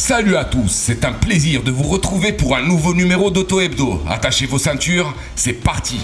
Salut à tous, c'est un plaisir de vous retrouver pour un nouveau numéro d'Auto Hebdo. Attachez vos ceintures, c'est parti.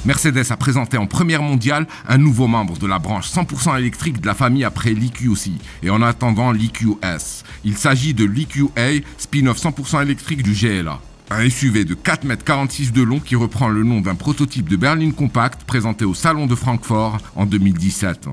Mercedes a présenté en première mondiale un nouveau membre de la branche 100% électrique de la famille après l'EQC et en attendant l'EQS. Il s'agit de l'EQA, spin-off 100% électrique du GLA. Un SUV de 4,46 m de long qui reprend le nom d'un prototype de berline compact présenté au Salon de Francfort en 2017.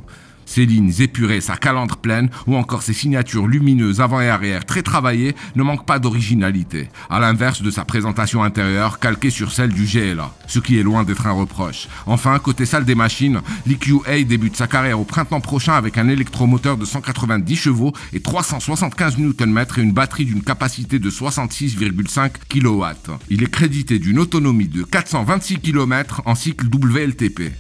Ses lignes épurées, sa calandre pleine ou encore ses signatures lumineuses avant et arrière très travaillées ne manquent pas d'originalité, à l'inverse de sa présentation intérieure calquée sur celle du GLA, ce qui est loin d'être un reproche. Enfin, côté salle des machines, l'EQA débute sa carrière au printemps prochain avec un électromoteur de 190 chevaux et 375 Nm et une batterie d'une capacité de 66,5 kW. Il est crédité d'une autonomie de 426 km en cycle WLTP.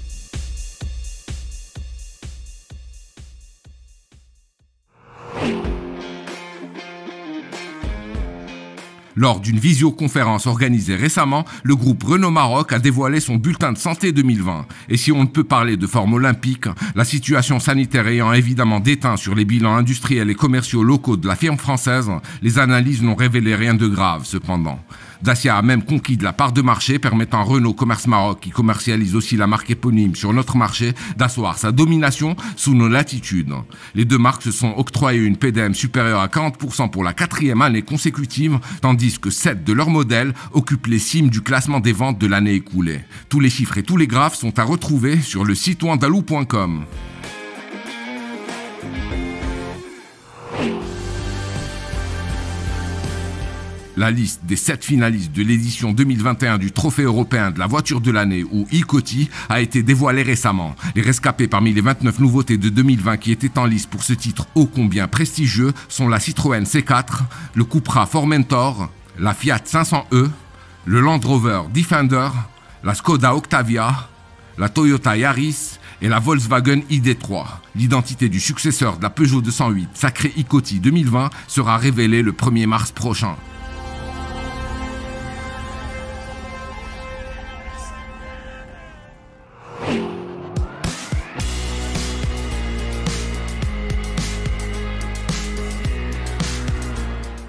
Lors d'une visioconférence organisée récemment, le groupe Renault Maroc a dévoilé son bulletin de santé 2020. Et si on ne peut parler de forme olympique, la situation sanitaire ayant évidemment déteint sur les bilans industriels et commerciaux locaux de la firme française, les analyses n'ont révélé rien de grave cependant. Dacia a même conquis de la part de marché permettant à Renault Commerce Maroc, qui commercialise aussi la marque éponyme sur notre marché, d'asseoir sa domination sous nos latitudes. Les deux marques se sont octroyées une PDM supérieure à 40% pour la 4e année consécutive, tandis que 7 de leurs modèles occupent les cimes du classement des ventes de l'année écoulée. Tous les chiffres et tous les graphes sont à retrouver sur le site wandaloo.com. La liste des 7 finalistes de l'édition 2021 du Trophée européen de la voiture de l'année ou ICOTY a été dévoilée récemment. Les rescapés parmi les 29 nouveautés de 2020 qui étaient en lice pour ce titre ô combien prestigieux sont la Citroën C4, le Cupra Formentor, la Fiat 500e, le Land Rover Defender, la Skoda Octavia, la Toyota Yaris et la Volkswagen ID.3. L'identité du successeur de la Peugeot 208, sacré ICOTY 2020, sera révélée le 1er mars prochain.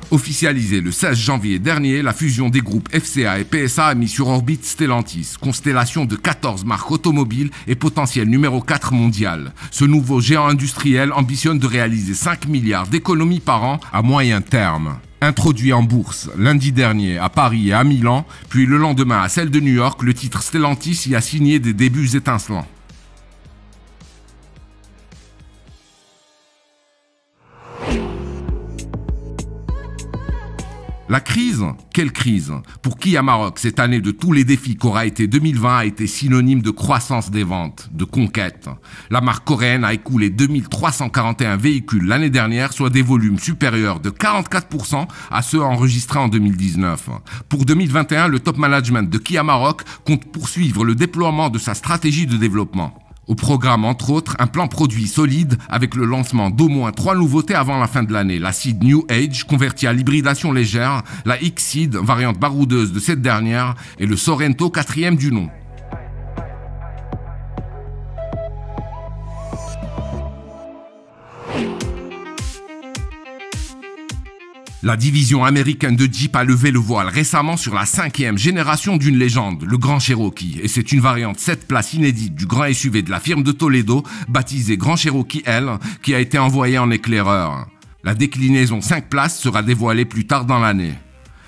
Officialisée le 16 janvier dernier, la fusion des groupes FCA et PSA a mis sur orbite Stellantis, constellation de 14 marques automobiles et potentiel numéro 4 mondial. Ce nouveau géant industriel ambitionne de réaliser 5 milliards d'économies par an à moyen terme. Introduit en bourse lundi dernier à Paris et à Milan, puis le lendemain à celle de New York, le titre Stellantis y a signé des débuts étincelants. La crise? Quelle crise? Pour Kia Maroc, cette année de tous les défis qu'aura été 2020 a été synonyme de croissance des ventes, de conquête. La marque coréenne a écoulé 2341 véhicules l'année dernière, soit des volumes supérieurs de 44% à ceux enregistrés en 2019. Pour 2021, le top management de Kia Maroc compte poursuivre le déploiement de sa stratégie de développement. Au programme, entre autres, un plan produit solide avec le lancement d'au moins 3 nouveautés avant la fin de l'année. La Ceed New Age, convertie à l'hybridation légère, la X-Ceed, variante baroudeuse de cette dernière, et le Sorento, 4e du nom. La division américaine de Jeep a levé le voile récemment sur la 5e génération d'une légende, le Grand Cherokee. Et c'est une variante 7 places inédite du grand SUV de la firme de Toledo, baptisé Grand Cherokee L, qui a été envoyé en éclaireur. La déclinaison 5 places sera dévoilée plus tard dans l'année.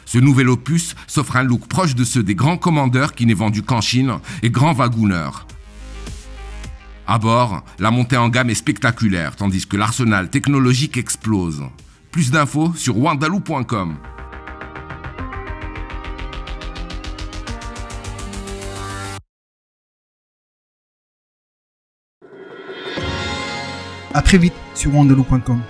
Ce nouvel opus s'offre un look proche de ceux des grands commandeurs qui n'est vendu qu'en Chine et grands wagouneurs. À bord, la montée en gamme est spectaculaire, tandis que l'arsenal technologique explose. Plus d'infos sur wandaloo.com. À très vite sur wandaloo.com.